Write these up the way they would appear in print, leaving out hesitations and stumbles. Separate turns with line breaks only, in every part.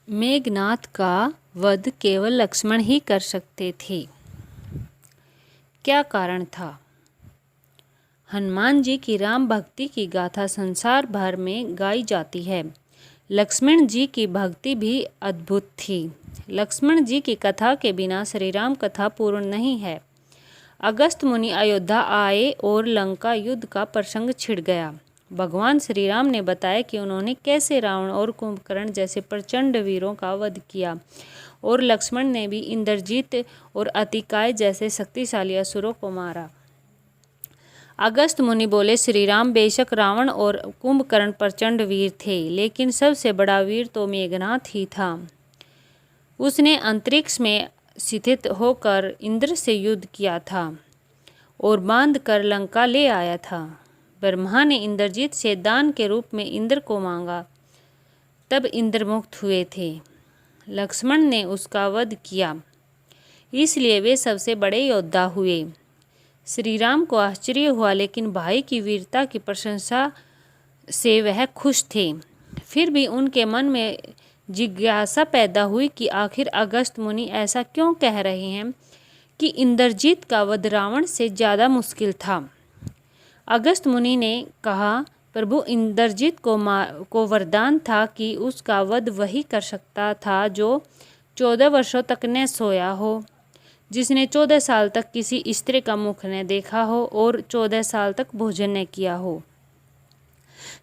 मेघनाद का वध केवल लक्ष्मण ही कर सकते थे। क्या कारण था? हनुमान जी की राम भक्ति की गाथा संसार भर में गाई जाती है। लक्ष्मण जी की भक्ति भी अद्भुत थी। लक्ष्मण जी की कथा के बिना श्री राम कथा पूर्ण नहीं है। अगस्त मुनि अयोध्या आए और लंका युद्ध का प्रसंग छिड़ गया। भगवान श्री राम ने बताया कि उन्होंने कैसे रावण और कुंभकर्ण जैसे प्रचंड वीरों का वध किया और लक्ष्मण ने भी इंद्रजीत और अतिकाय जैसे शक्तिशाली असुरों को मारा। अगस्त मुनि बोले, श्री राम बेशक रावण और कुंभकर्ण प्रचंड वीर थे, लेकिन सबसे बड़ा वीर तो मेघनाद ही था। उसने अंतरिक्ष में स्थित होकर इंद्र से युद्ध किया था और बांध कर लंका ले आया था। ब्रह्मा ने इंद्रजीत से दान के रूप में इंद्र को मांगा, तब इंद्र मुक्त हुए थे। लक्ष्मण ने उसका वध किया, इसलिए वे सबसे बड़े योद्धा हुए। श्री राम को आश्चर्य हुआ, लेकिन भाई की वीरता की प्रशंसा से वह खुश थे। फिर भी उनके मन में जिज्ञासा पैदा हुई कि आखिर अगस्त मुनि ऐसा क्यों कह रहे हैं कि इंद्रजीत का वध रावण से ज़्यादा मुश्किल था। अगस्त मुनि ने कहा, प्रभु, इंद्रजीत को वरदान था कि उसका वध वही कर सकता था जो 14 वर्षों तक न सोया हो, जिसने 14 साल तक किसी स्त्री का मुख न देखा हो और 14 साल तक भोजन न किया हो।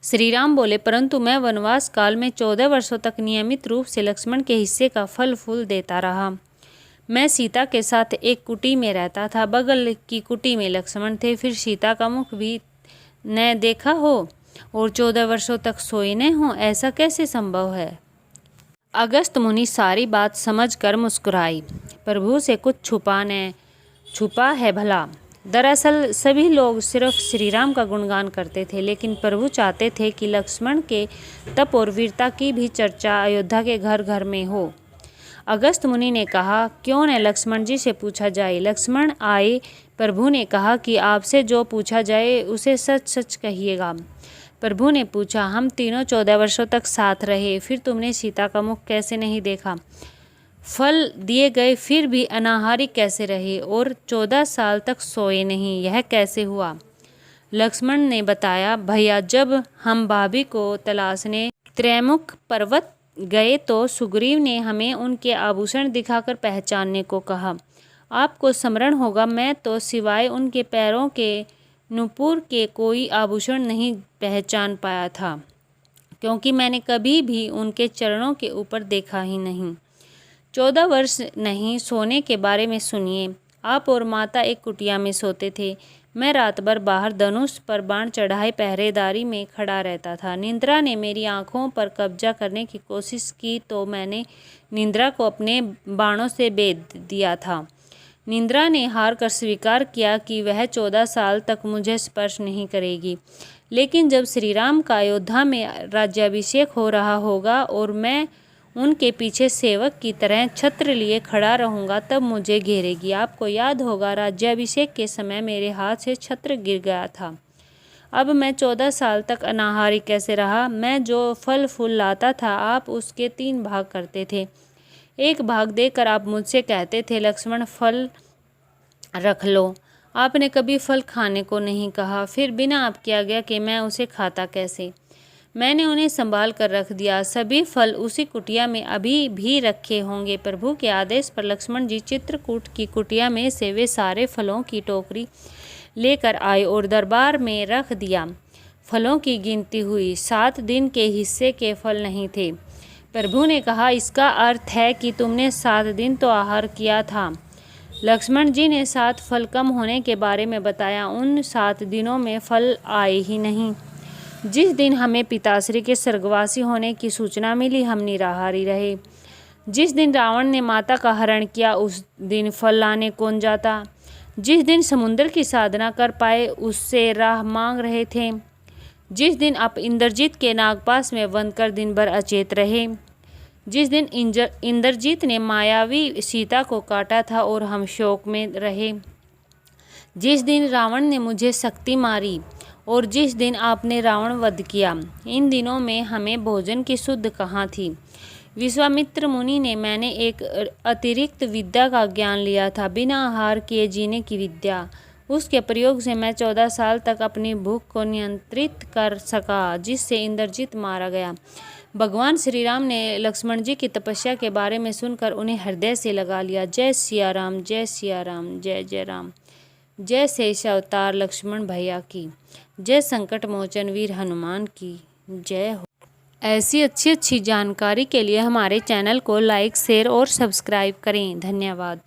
श्री राम बोले, परंतु मैं वनवास काल में 14 वर्षों तक नियमित रूप से लक्ष्मण के हिस्से का फल फूल देता रहा। मैं सीता के साथ एक कुटी में रहता था। बगल की कुटी में लक्ष्मण थे। फिर सीता का मुख भी न देखा हो और 14 वर्षों तक सोए न हो, ऐसा कैसे संभव है? अगस्त मुनि सारी बात समझकर मुस्कुराई। प्रभु से कुछ छुपा है भला। दरअसल सभी लोग सिर्फ श्री राम का गुणगान करते थे, लेकिन प्रभु चाहते थे कि लक्ष्मण के तप और वीरता की भी चर्चा अयोध्या के घर घर में हो। अगस्त मुनि ने कहा, क्यों न लक्ष्मण जी से पूछा जाए। लक्ष्मण आए। प्रभु ने कहा कि आपसे जो पूछा जाए उसे सच सच कहिएगा। प्रभु ने पूछा, हम तीनों 14 वर्षों तक साथ रहे, फिर तुमने सीता का मुख कैसे नहीं देखा? फल दिए गए फिर भी अनाहारी कैसे रहे और 14 साल तक सोए नहीं, यह कैसे हुआ? लक्ष्मण ने बताया, भैया, जब हम भाभी को तलाशने त्रैमुख पर्वत गए तो सुग्रीव ने हमें उनके आभूषण दिखाकर पहचानने को कहा। आपको स्मरण होगा, मैं तो सिवाय उनके पैरों के नुपुर के कोई आभूषण नहीं पहचान पाया था, क्योंकि मैंने कभी भी उनके चरणों के ऊपर देखा ही नहीं। 14 वर्ष नहीं सोने के बारे में सुनिए। आप और माता एक कुटिया में सोते थे। मैं रात भर बाहर धनुष पर बाण चढ़ाए पहरेदारी में खड़ा रहता था। निंद्रा ने मेरी आंखों पर कब्जा करने की कोशिश की तो मैंने निंद्रा को अपने बाणों से बेध दिया था। निंद्रा ने हार कर स्वीकार किया कि वह 14 साल तक मुझे स्पर्श नहीं करेगी, लेकिन जब श्री राम का अयोध्या में राज्याभिषेक हो रहा होगा और मैं उनके पीछे सेवक की तरह छत्र लिए खड़ा रहूंगा, तब मुझे घेरेगी। आपको याद होगा, राज्याभिषेक के समय मेरे हाथ से छत्र गिर गया था। अब मैं 14 साल तक अनाहारी कैसे रहा? मैं जो फल फूल लाता था, आप उसके 3 भाग करते थे। एक भाग देकर आप मुझसे कहते थे, लक्ष्मण, फल रख लो। आपने कभी फल खाने को नहीं कहा। फिर बिना आपकी आज्ञा के मैं उसे खाता कैसे? मैंने उन्हें संभाल कर रख दिया। सभी फल उसी कुटिया में अभी भी रखे होंगे। प्रभु के आदेश पर लक्ष्मण जी चित्रकूट की कुटिया में से वे सारे फलों की टोकरी लेकर आए और दरबार में रख दिया। फलों की गिनती हुई। 7 दिन के हिस्से के फल नहीं थे। प्रभु ने कहा, इसका अर्थ है कि तुमने 7 दिन तो आहार किया था। लक्ष्मण जी ने 7 फल कम होने के बारे में बताया। उन 7 दिनों में फल आए ही नहीं। जिस दिन हमें पिताश्री के स्वर्गवासी होने की सूचना मिली, हम निराहारी रहे। जिस दिन रावण ने माता का हरण किया, उस दिन फल लाने कौन जाता? जिस दिन समुद्र की साधना कर पाए, उससे राह मांग रहे थे। जिस दिन आप इंद्रजीत के नागपास में बंद कर दिन भर अचेत रहे। जिस दिन इंद्रजीत ने मायावी सीता को काटा था और हम शोक में रहे। जिस दिन रावण ने मुझे शक्ति मारी और जिस दिन आपने रावण वध किया, इन दिनों में हमें भोजन की सुध कहाँ थी? विश्वामित्र मुनि ने मैंने एक अतिरिक्त विद्या का ज्ञान लिया था, बिना आहार किए जीने की विद्या। उसके प्रयोग से मैं 14 साल तक अपनी भूख को नियंत्रित कर सका, जिससे इंद्रजित मारा गया। भगवान श्री राम ने लक्ष्मण जी की तपस्या के बारे में सुनकर उन्हें हृदय से लगा लिया। जय सिया राम, जय सिया राम, जय जय राम। जय शेष अवतार लक्ष्मण भैया की जय, संकट मोचन वीर हनुमान की जय हो। ऐसी अच्छी अच्छी जानकारी के लिए हमारे चैनल को लाइक, शेयर और सब्सक्राइब करें। धन्यवाद।